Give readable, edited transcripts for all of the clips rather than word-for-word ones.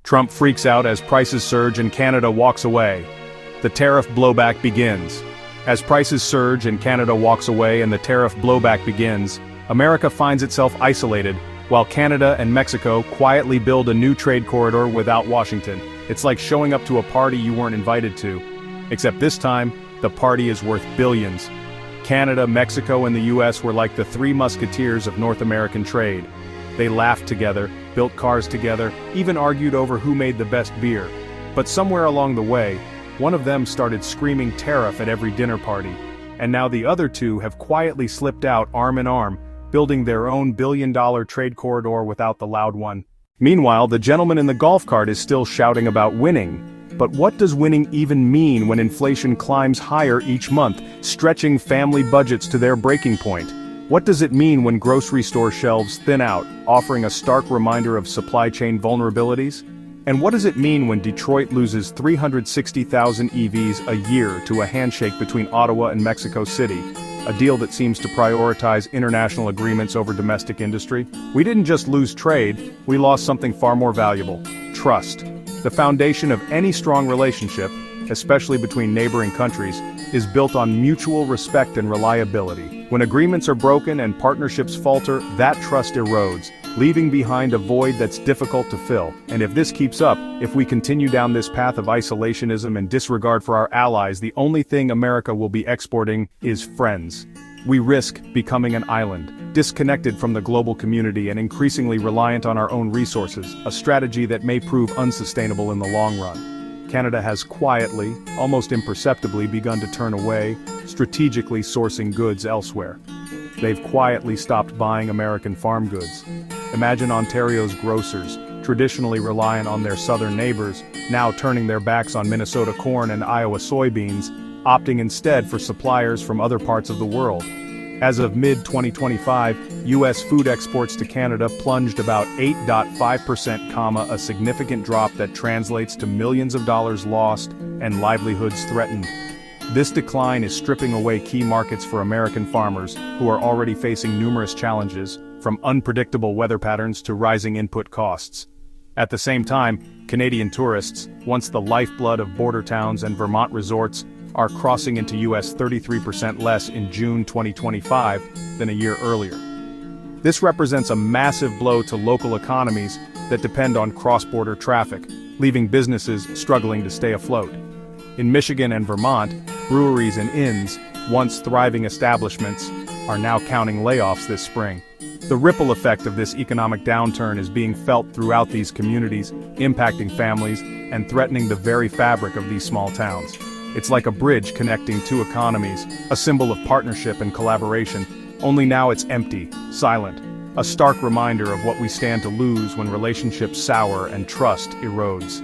Trump freaks out as prices surge and Canada walks away. The tariff blowback begins. As prices surge and Canada walks away and the tariff blowback begins, America finds itself isolated, while Canada and Mexico quietly build a new trade corridor without Washington. It's like showing up to a party you weren't invited to. Except this time, the party is worth billions. Canada, Mexico, and the US were like the three musketeers of North American trade. They laughed together, built cars together, even argued over who made the best beer. But somewhere along the way, one of them started screaming tariff at every dinner party. And now the other two have quietly slipped out arm in arm, building their own billion-dollar trade corridor without the loud one. Meanwhile, the gentleman in the golf cart is still shouting about winning. But what does winning even mean when inflation climbs higher each month, stretching family budgets to their breaking point? What does it mean when grocery store shelves thin out, offering a stark reminder of supply chain vulnerabilities? And what does it mean when Detroit loses 360,000 EVs a year to a handshake between Ottawa and Mexico City, a deal that seems to prioritize international agreements over domestic industry? We didn't just lose trade, we lost something far more valuable: trust. The foundation of any strong relationship, especially between neighboring countries, is built on mutual respect and reliability. When agreements are broken and partnerships falter, that trust erodes, leaving behind a void that's difficult to fill. And if this keeps up, if we continue down this path of isolationism and disregard for our allies, the only thing America will be exporting is friends. We risk becoming an island, disconnected from the global community and increasingly reliant on our own resources, a strategy that may prove unsustainable in the long run. Canada has quietly, almost imperceptibly begun to turn away, strategically sourcing goods elsewhere. They've quietly stopped buying American farm goods. Imagine Ontario's grocers, traditionally reliant on their southern neighbors, now turning their backs on Minnesota corn and Iowa soybeans, opting instead for suppliers from other parts of the world. As of mid-2025, U.S. food exports to Canada plunged about 8.5%, a significant drop that translates to millions of dollars lost and livelihoods threatened. This decline is stripping away key markets for American farmers, who are already facing numerous challenges, from unpredictable weather patterns to rising input costs. At the same time, Canadian tourists, once the lifeblood of border towns and Vermont resorts, are crossing into US 33% less in June 2025 than a year earlier. This represents a massive blow to local economies that depend on cross-border traffic, leaving businesses struggling to stay afloat. In Michigan and Vermont, breweries and inns, once thriving establishments, are now counting layoffs this spring. The ripple effect of this economic downturn is being felt throughout these communities, impacting families and threatening the very fabric of these small towns. It's like a bridge connecting two economies, a symbol of partnership and collaboration, only now it's empty, silent, a stark reminder of what we stand to lose when relationships sour and trust erodes.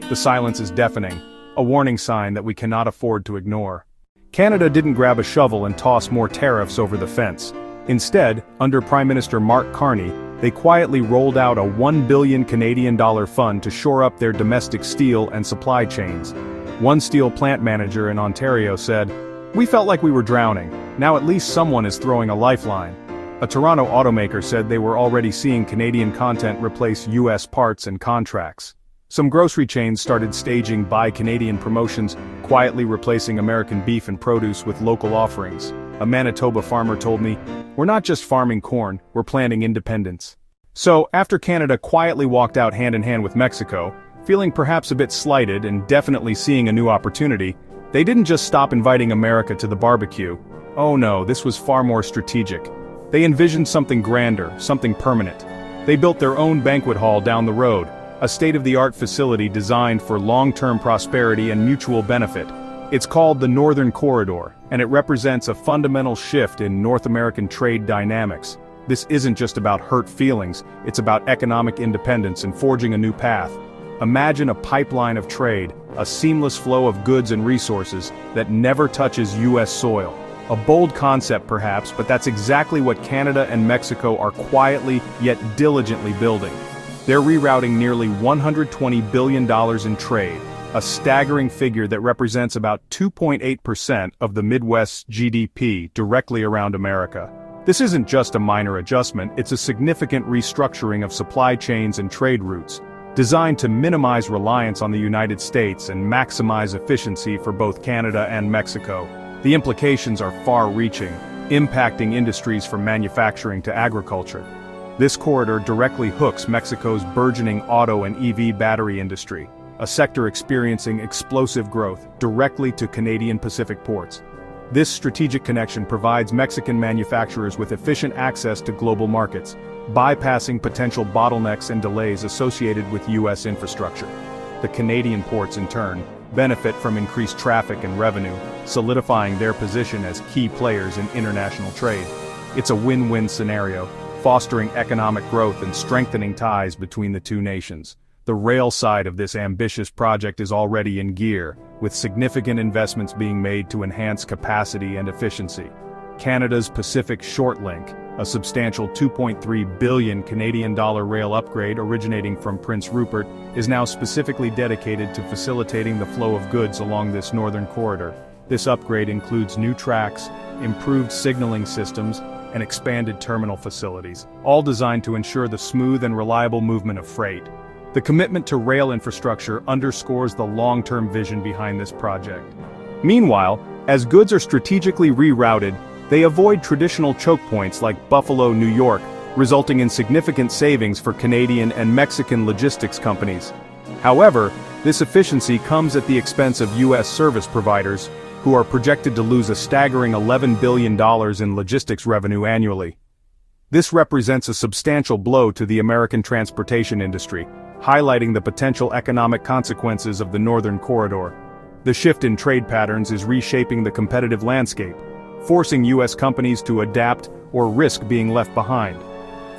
The silence is deafening, a warning sign that we cannot afford to ignore. Canada didn't grab a shovel and toss more tariffs over the fence. Instead, under Prime Minister Mark Carney, they quietly rolled out a $1 billion Canadian fund to shore up their domestic steel and supply chains. One steel plant manager in Ontario said, "We felt like we were drowning. Now at least someone is throwing a lifeline." A Toronto automaker said they were already seeing Canadian content replace US parts and contracts. Some grocery chains started staging Buy Canadian promotions, quietly replacing American beef and produce with local offerings. A Manitoba farmer told me, "We're not just farming corn, we're planting independence." So, after Canada quietly walked out hand in hand with Mexico, feeling perhaps a bit slighted and definitely seeing a new opportunity, they didn't just stop inviting America to the barbecue. Oh no, this was far more strategic. They envisioned something grander, something permanent. They built their own banquet hall down the road, a state-of-the-art facility designed for long-term prosperity and mutual benefit. It's called the Northern Corridor, and it represents a fundamental shift in North American trade dynamics. This isn't just about hurt feelings, it's about economic independence and forging a new path. Imagine a pipeline of trade, a seamless flow of goods and resources that never touches US soil. A bold concept perhaps, but that's exactly what Canada and Mexico are quietly yet diligently building. They're rerouting nearly $120 billion in trade, a staggering figure that represents about 2.8% of the Midwest's GDP directly around America. This isn't just a minor adjustment, it's a significant restructuring of supply chains and trade routes. designed to minimize reliance on the United States and maximize efficiency for both Canada and Mexico. The implications are far-reaching, impacting industries from manufacturing to agriculture. This corridor directly hooks Mexico's burgeoning auto and EV battery industry, a sector experiencing explosive growth, directly to Canadian Pacific ports. This strategic connection provides Mexican manufacturers with efficient access to global markets, bypassing potential bottlenecks and delays associated with U.S. infrastructure. The Canadian ports, in turn, benefit from increased traffic and revenue, solidifying their position as key players in international trade. It's a win-win scenario, fostering economic growth and strengthening ties between the two nations. The rail side of this ambitious project is already in gear, with significant investments being made to enhance capacity and efficiency. Canada's Pacific Short Link, a substantial $2.3 billion Canadian dollar rail upgrade originating from Prince Rupert, is now specifically dedicated to facilitating the flow of goods along this northern corridor. This upgrade includes new tracks, improved signaling systems, and expanded terminal facilities, all designed to ensure the smooth and reliable movement of freight. The commitment to rail infrastructure underscores the long-term vision behind this project. Meanwhile, as goods are strategically rerouted, they avoid traditional choke points like Buffalo, New York, resulting in significant savings for Canadian and Mexican logistics companies. However, this efficiency comes at the expense of U.S. service providers, who are projected to lose a staggering $11 billion in logistics revenue annually. This represents a substantial blow to the American transportation industry, highlighting the potential economic consequences of the Northern Corridor. The shift in trade patterns is reshaping the competitive landscape, forcing U.S. companies to adapt or risk being left behind.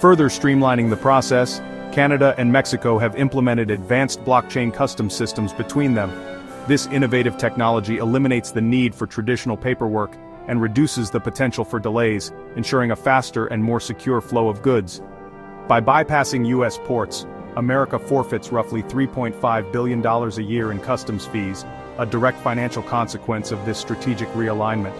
Further streamlining the process, Canada and Mexico have implemented advanced blockchain customs systems between them. This innovative technology eliminates the need for traditional paperwork and reduces the potential for delays, ensuring a faster and more secure flow of goods. By bypassing U.S. ports, America forfeits roughly $3.5 billion a year in customs fees, a direct financial consequence of this strategic realignment.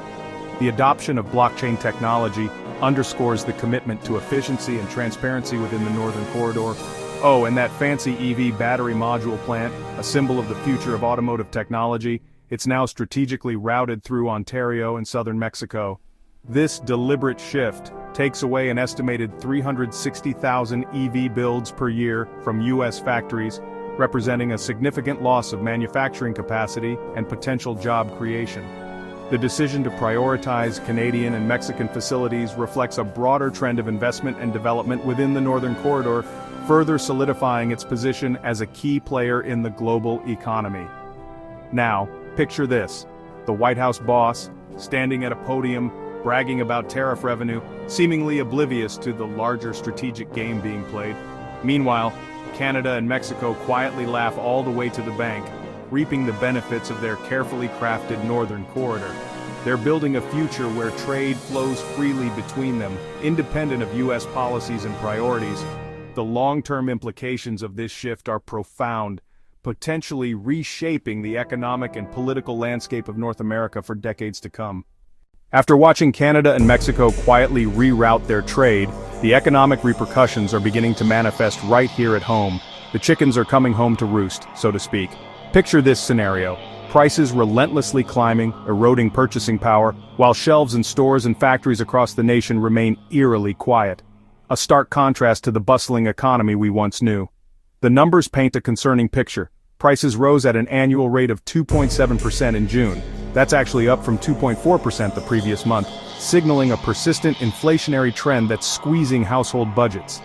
The adoption of blockchain technology underscores the commitment to efficiency and transparency within the Northern Corridor. Oh, and that fancy EV battery module plant, a symbol of the future of automotive technology, it's now strategically routed through Ontario and southern Mexico. This deliberate shift takes away an estimated 360,000 EV builds per year from U.S. factories, representing a significant loss of manufacturing capacity and potential job creation. The decision to prioritize Canadian and Mexican facilities reflects a broader trend of investment and development within the Northern Corridor, further solidifying its position as a key player in the global economy. Now, picture this: the White House boss, standing at a podium, bragging about tariff revenue, seemingly oblivious to the larger strategic game being played. Meanwhile, Canada and Mexico quietly laugh all the way to the bank, reaping the benefits of their carefully crafted Northern Corridor. They're building a future where trade flows freely between them, independent of U.S. policies and priorities. The long-term implications of this shift are profound, potentially reshaping the economic and political landscape of North America for decades to come. After watching Canada and Mexico quietly reroute their trade, the economic repercussions are beginning to manifest right here at home. The chickens are coming home to roost, so to speak. Picture this scenario: prices relentlessly climbing, eroding purchasing power, while shelves in stores and factories across the nation remain eerily quiet. A stark contrast to the bustling economy we once knew. The numbers paint a concerning picture. Prices rose at an annual rate of 2.7% in June. That's actually up from 2.4% the previous month, signaling a persistent inflationary trend that's squeezing household budgets.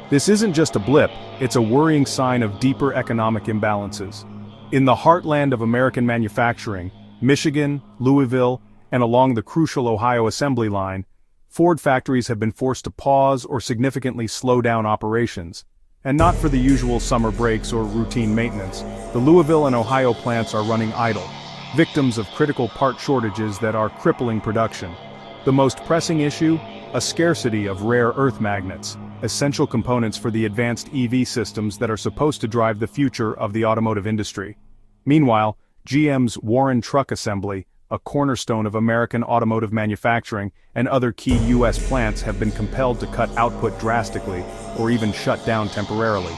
This isn't just a blip, it's a worrying sign of deeper economic imbalances. In the heartland of American manufacturing, Michigan, Louisville, and along the crucial Ohio assembly line, Ford factories have been forced to pause or significantly slow down operations. And not for the usual summer breaks or routine maintenance. The Louisville and Ohio plants are running idle, victims of critical part shortages that are crippling production. The most pressing issue? A scarcity of rare earth magnets, essential components for the advanced EV systems that are supposed to drive the future of the automotive industry. Meanwhile, GM's Warren Truck Assembly, a cornerstone of American automotive manufacturing, and other key U.S. plants have been compelled to cut output drastically, or even shut down temporarily.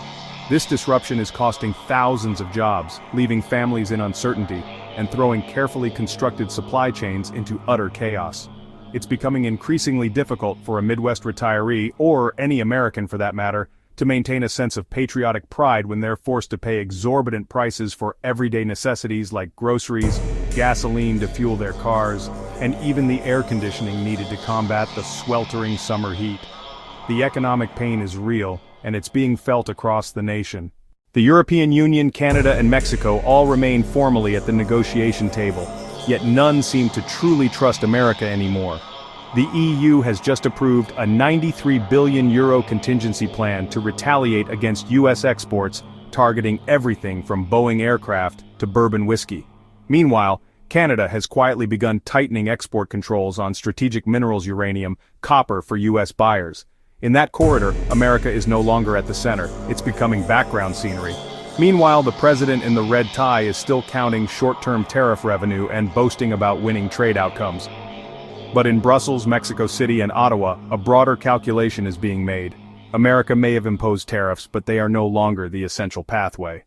This disruption is costing thousands of jobs, leaving families in uncertainty, and throwing carefully constructed supply chains into utter chaos. It's becoming increasingly difficult for a Midwest retiree, or any American for that matter, to maintain a sense of patriotic pride when they're forced to pay exorbitant prices for everyday necessities like groceries, gasoline to fuel their cars, and even the air conditioning needed to combat the sweltering summer heat. The economic pain is real, and it's being felt across the nation. The European Union, Canada, and Mexico all remain formally at the negotiation table, yet none seem to truly trust America anymore. The EU has just approved a €93 billion contingency plan to retaliate against US exports, targeting everything from Boeing aircraft to bourbon whiskey. Meanwhile, Canada has quietly begun tightening export controls on strategic minerals uranium, copper for US buyers. In that corridor, America is no longer at the center, it's becoming background scenery. Meanwhile, the president in the red tie is still counting short-term tariff revenue and boasting about winning trade outcomes. But in Brussels, Mexico City, and Ottawa, a broader calculation is being made. America may have imposed tariffs, but they are no longer the essential pathway.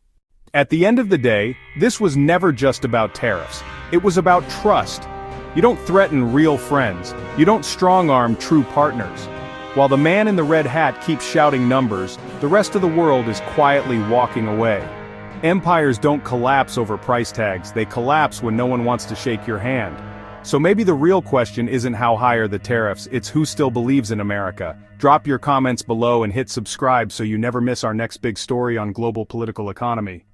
At the end of the day, this was never just about tariffs. It was about trust. You don't threaten real friends. You don't strong-arm true partners. While the man in the red hat keeps shouting numbers, the rest of the world is quietly walking away. Empires don't collapse over price tags, they collapse when no one wants to shake your hand. So maybe the real question isn't how high are the tariffs, it's who still believes in America. Drop your comments below and hit subscribe so you never miss our next big story on global political economy.